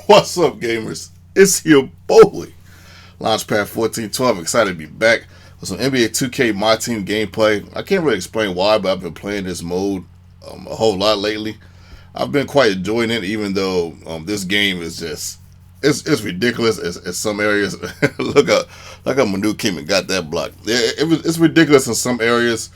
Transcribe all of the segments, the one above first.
What's up, gamers? It's your boy, Launchpad 1412. Excited to be back with some NBA 2K My Team gameplay. I can't really explain why, but I've been playing this mode a whole lot lately. I've been quite enjoying it, even though this game is just it's ridiculous in some areas. look how Manu came and got that block. It's ridiculous in some areas,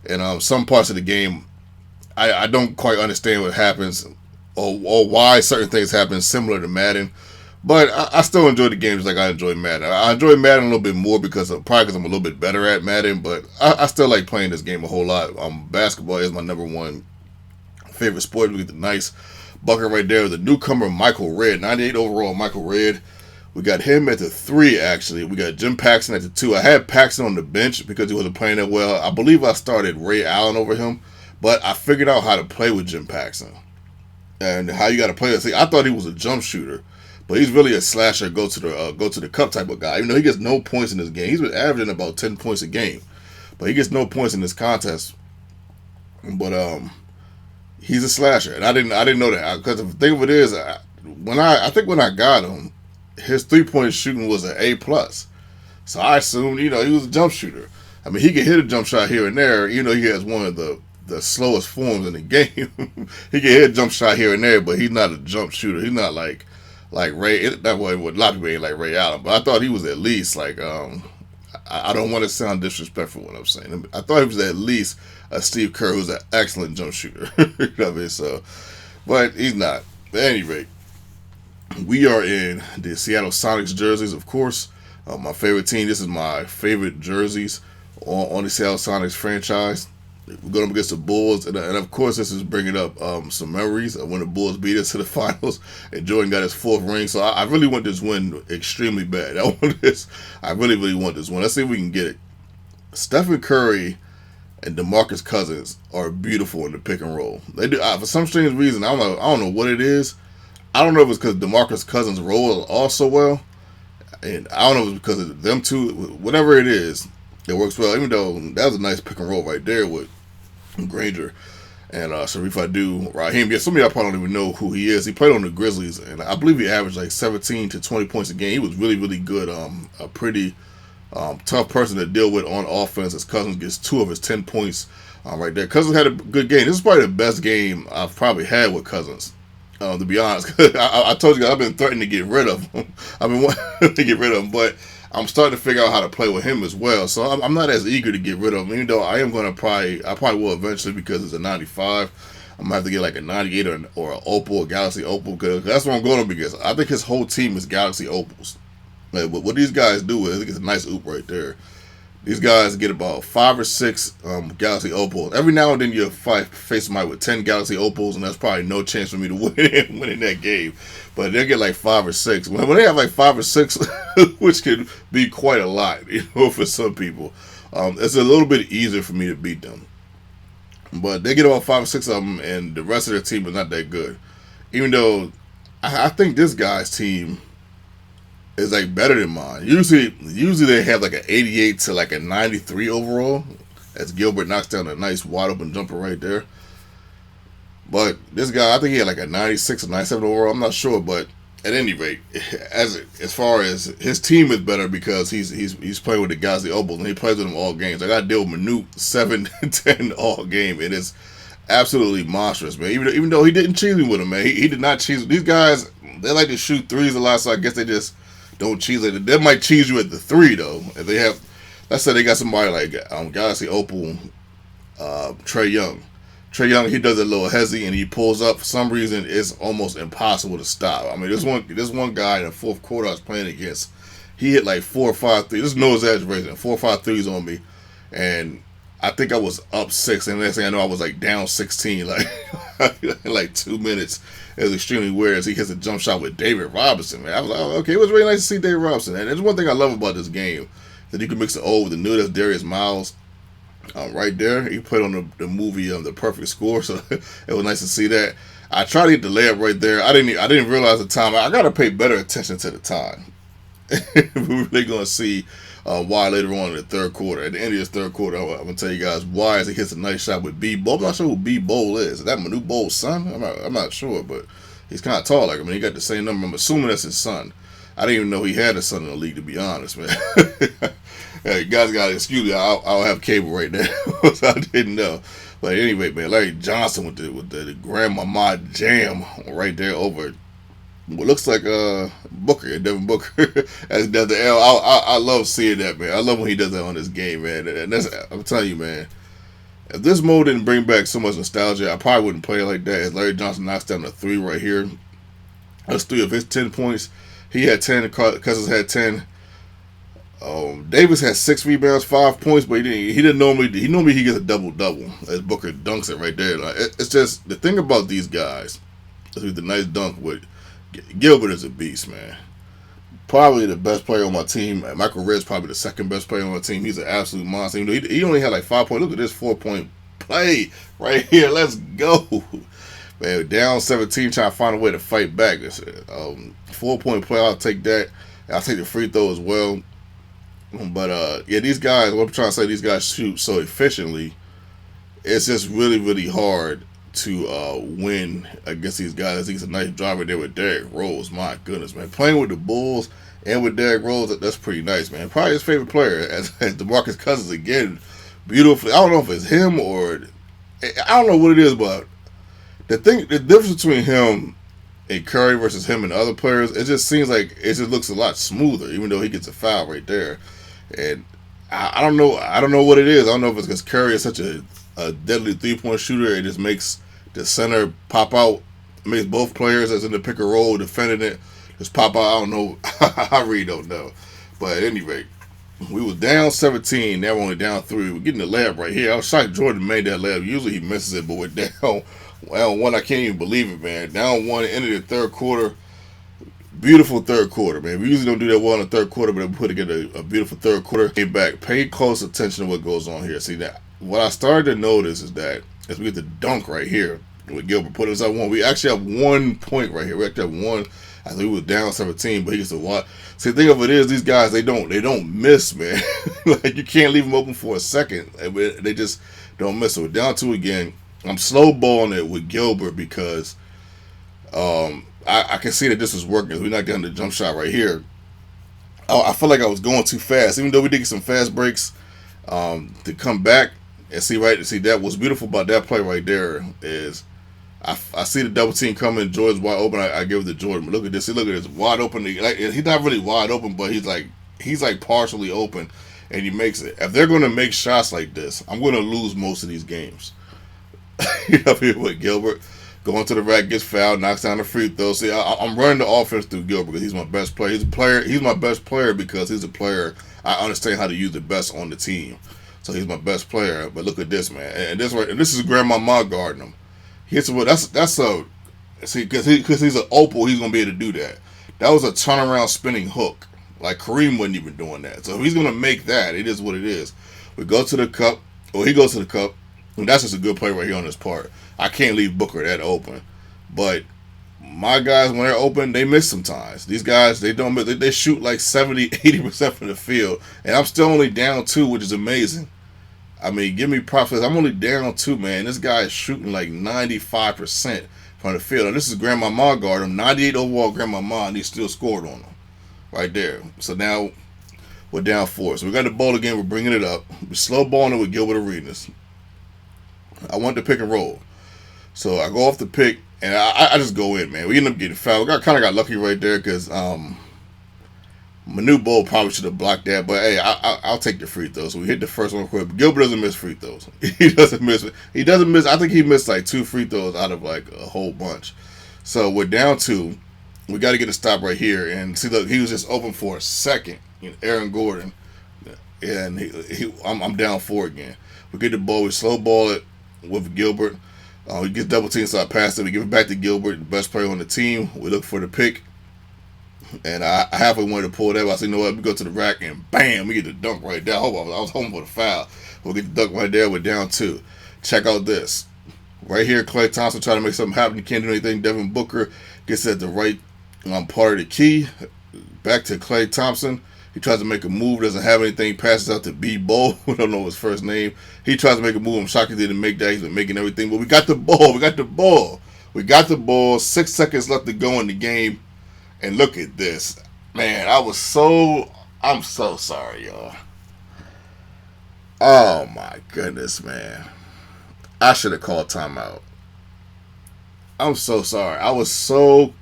and some parts of the game I don't quite understand what happens or why certain things happen similar to Madden. But I still enjoy the games like I enjoy Madden. I enjoy Madden a little bit more because I'm a little bit better at Madden. But I still like playing this game a whole lot. Basketball is my number one favorite sport. We get the nice bucket right there. The newcomer Michael Redd, 98 overall Michael Redd. We got him at the 3, actually. We got Jim Paxson at the 2. I had Paxson on the bench because he wasn't playing that well. I believe I started Ray Allen over him. But I figured out how to play with Jim Paxson and how you got to play it. See, I thought he was a jump shooter, but he's really a slasher, go to the cup type of guy. Even though he gets no points in this game, he's been averaging about 10 points a game, but he gets no points in this contest. But he's a slasher, and I didn't know that because the thing of it is, when I got him, his 3-point shooting was an A+. So I assumed he was a jump shooter. I mean, he can hit a jump shot here and there. He has one of the slowest forms in the game. He can hit a jump shot here and there, but he's not a jump shooter. He's not like Ray. That way, a lot of people ain't like Ray Allen, but I thought he was at least like I don't want to sound disrespectful when I'm saying. I thought he was at least a Steve Kerr, who's an excellent jump shooter. You know what I mean? So, but he's not. At any rate, we are in the Seattle Sonics jerseys, of course. My favorite team. This is my favorite jerseys on the Seattle Sonics franchise. We're going up against the Bulls, and of course, this is bringing up some memories of when the Bulls beat us to the finals, and Jordan got his 4th ring. So I really want this win extremely bad. I really want this win. Let's see if we can get it. Stephen Curry and DeMarcus Cousins are beautiful in the pick and roll. They do for some strange reason. I don't know what it is. I don't know if it's because DeMarcus Cousins roll also well, and I don't know if it's because of them two. Whatever it is, it works well. Even though that was a nice pick and roll right there with Granger and Sharif Adu, Raheem. Yeah, some of y'all probably don't even know who he is. He played on the Grizzlies, and I believe he averaged like 17 to 20 points a game. He was really good. A pretty tough person to deal with on offense. As Cousins gets 2 of his 10 points right there. Cousins had a good game. This is probably the best game I've probably had with Cousins. To be honest, I told you guys I've been threatening to get rid of him. I've been wanting to get rid of him, but I'm starting to figure out how to play with him as well. So I'm not as eager to get rid of him, even though I probably will eventually because it's a 95. I'm going to have to get like a 98 or an Opal, a Galaxy Opal, because that's what I'm going to because I think his whole team is Galaxy Opals. Like, what these guys do is, I think it's a nice oop right there. These guys get about 5 or 6 Galaxy Opals. Every now and then you face somebody with 10 Galaxy Opals, and that's probably no chance for me to win in that game. But they'll get like 5 or 6. When they have like 5 or 6, which could be quite a lot, for some people, it's a little bit easier for me to beat them. But they get about 5 or 6 of them, and the rest of their team is not that good. Even though I think this guy's team is like better than mine. Usually they have like an 88 to like a 93 overall, as Gilbert knocks down a nice wide open jumper right there. But this guy, I think he had like a 96 or 97 overall. I'm not sure, but at any rate, as far as his team is better because he's playing with the guys, the Opals, and he plays with them all games. I got to deal with Manute 7-10 all game. It is absolutely monstrous, man. Even though he didn't cheese me with him, man. He did not cheese. These guys, they like to shoot threes a lot, so I guess they just don't cheese it. They might cheese you at the 3 though. If they have, let's say they got somebody like Galaxy Opal, Trae Young. Trae Young, he does a little hezzy and he pulls up. For some reason, it's almost impossible to stop. I mean, this one guy in the 4th quarter I was playing against, he hit like 4 or 5 threes. This is no exaggeration. 4 or 5 threes on me, and I think I was up 6. And the next thing I know, I was like down 16, like in like 2 minutes. It was extremely weird as he hits a jump shot with David Robinson, man. I was like, oh, okay, it was really nice to see David Robinson. And there's one thing I love about this game, that you can mix the old with the new. That's Darius Miles right there. He played on the movie The Perfect Score, so it was nice to see that. I tried to get the layup right there. I didn't realize the time. I got to pay better attention to the time. We're really going to see why later on in the 3rd quarter. At the end of this 3rd quarter, I'm going to tell you guys why as he hits a nice shot with B. Bowl. I'm not sure who B. Bowl is. Is that Manu Bowl's son? I'm not sure, but He's kind of tall like him. I mean, he got the same number. I'm assuming that's his son. I didn't even know he had a son in the league, to be honest, man. Hey, you guys got to excuse me. I'll have cable right now. So I didn't know. But anyway, man, Larry Johnson with the grandmama jam right there over what looks like Booker, Devin Booker. As does the L. I love seeing that, man. I love when he does that on this game, man. And that's, I'm telling you, man. If this mode didn't bring back so much nostalgia, I probably wouldn't play it like that. As Larry Johnson knocks down a 3 right here. That's 3 of his 10 points. He had 10. Cousins had 10. Davis had 6 rebounds, 5 points, but he didn't normally. He gets a double. As Booker dunks it right there. Like, it's just the thing about these guys. Is the nice dunk with Gilbert is a beast, man. Probably the best player on my team. Michael Redd's probably the second best player on my team. He's an absolute monster. He only had like 5 points. Look at this 4-point play right here. Let's go. Man, down 17, trying to find a way to fight back. 4-point play, I'll take that. I'll take the free throw as well. But, yeah, these guys, what I'm trying to say, these guys shoot so efficiently. It's just really, really hard to win against these guys. I think it's a nice driver there with Derrick Rose. My goodness, man. Playing with the Bulls and with Derrick Rose, that's pretty nice, man. Probably his favorite player, as DeMarcus Cousins again. Beautifully. I don't know if it's him or I don't know what it is, but the difference between him and Curry versus him and other players, it just seems like it just looks a lot smoother, even though he gets a foul right there. And I don't know what it is. I don't know if it's because Curry is such a deadly 3-point shooter. It just makes the center pop out. It makes both players that's in the pick and roll defending it just pop out. I don't know. I really don't know. But at any rate, we was down 17. Now we're only down 3. We're getting the layup right here. I was shocked Jordan made that layup. Usually he misses it, but we're down 1. I can't even believe it, man. Down 1 at the end of the third quarter. Beautiful third quarter, man. We usually don't do that well in the third quarter, but we put together a beautiful third quarter. Came back. Pay close attention to what goes on here. See, that what I started to notice is that as we get the dunk right here with Gilbert put us up 1, we actually have 1 point right here. We actually have 1. I think we were down 17, but he gets to watch. See, the thing of it is, these guys they don't miss, man. Like you can't leave them open for a second. They just don't miss. So we're down 2 again. I'm slow balling it with Gilbert because I can see that this is working. We knocked down the jump shot right here. I feel like I was going too fast, even though we did get some fast breaks to come back and see that what's beautiful about that play right there is I see the double team coming. Jordan's wide open. I give it to Jordan. But look at this. See, look at this wide open. Like, he's not really wide open, but he's like partially open, and he makes it. If they're going to make shots like this, I'm going to lose most of these games. You know, with Gilbert going to the rack, gets fouled, knocks down the free throw. See, I'm running the offense through Gilbert because he's my best player. He's my best player because he's a player I understand how to use the best on the team. So he's my best player. But look at this, man, and this is Grandmama guarding him. That's a see because he's an opal. He's gonna be able to do that. That was a turnaround spinning hook. Like Kareem wasn't even doing that. So if he's gonna make that, it is what it is. We go to the cup, or he goes to the cup. And that's just a good play right here on this part. I can't leave Booker that open. But my guys, when they're open, they miss sometimes. These guys, they don't miss. They shoot like 70, 80% from the field. And I'm still only down 2, which is amazing. I mean, give me props. I'm only down 2, man. This guy is shooting like 95% from the field. And this is Grandmama guard him. 98 overall Grandmama, and he still scored on him. Right there. So now we're down 4. So we got the ball again. We're bringing it up. We're slow balling it with Gilbert Arenas. I want the pick and roll. So I go off the pick, and I just go in, man. We end up getting fouled. I kind of got lucky right there because Manu Bol probably should have blocked that. But, hey, I'll take the free throw. So we hit the first one quick. Gilbert doesn't miss free throws. He doesn't miss. I think he missed like 2 free throws out of like a whole bunch. So we're down 2. We got to get a stop right here. And see, look, he was just open for a second. Aaron Gordon. And I'm down 4 again. We get the ball. We slow ball it with Gilbert. He gets double teamed, so I pass it. We give it back to Gilbert, the best player on the team. We look for the pick. And I halfway wanted to pull that, but I said, you know what, we go to the rack, and bam, we get the dunk right there. I was hoping for the foul. We'll get the dunk right there. We're down 2. Check out this. Right here, Klay Thompson trying to make something happen. He can't do anything. Devin Booker gets at the right part of the key. Back to Klay Thompson. He tries to make a move, doesn't have anything, passes out to B. Bo. We don't know his first name. He tries to make a move. I'm shocked he didn't make that. He's been making everything. But we got the ball. We got the ball, 6 seconds left to go in the game, and look at this. Man, I'm so sorry, y'all. Oh my goodness, man. I should have called timeout. I'm so sorry. I was so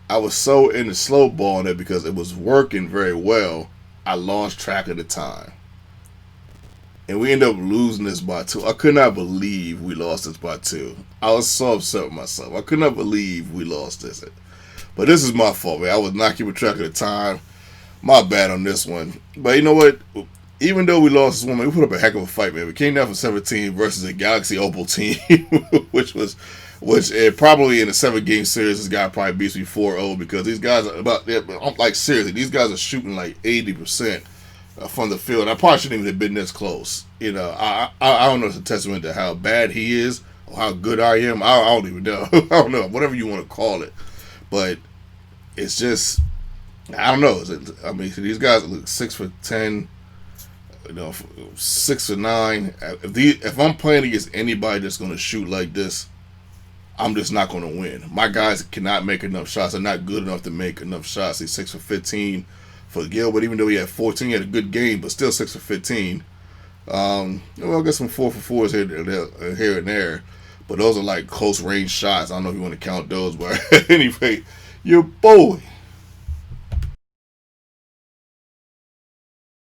in the slow ball on it because it was working very well. I lost track of the time. And we ended up losing this by 2. I could not believe we lost this by 2. I was so upset with myself. I could not believe we lost this. But this is my fault, man. I was not keeping track of the time. My bad on this one. But you know what? Even though we lost this one, man, we put up a heck of a fight, man. We came down from 17 versus a Galaxy Opal team, which probably in a 7-game series, this guy probably beats me 4-0 because these guys I'm like, seriously, these guys are shooting like 80% from the field. I probably shouldn't even have been this close. You know, I don't know if it's a testament to how bad he is or how good I am. I don't even know. I don't know. Whatever you want to call it. But it's just, I don't know. I mean, these guys look 6 for 10, 6 for 9. If I'm playing against anybody that's going to shoot like this, I'm just not going to win. My guys cannot make enough shots. They're not good enough to make enough shots. He's 6 for 15 for Gilbert. Even though he had 14, he had a good game, but still 6 for 15. I got some 4 for 4s here and there, but those are like close range shots. I don't know if you want to count those, but anyway, your boy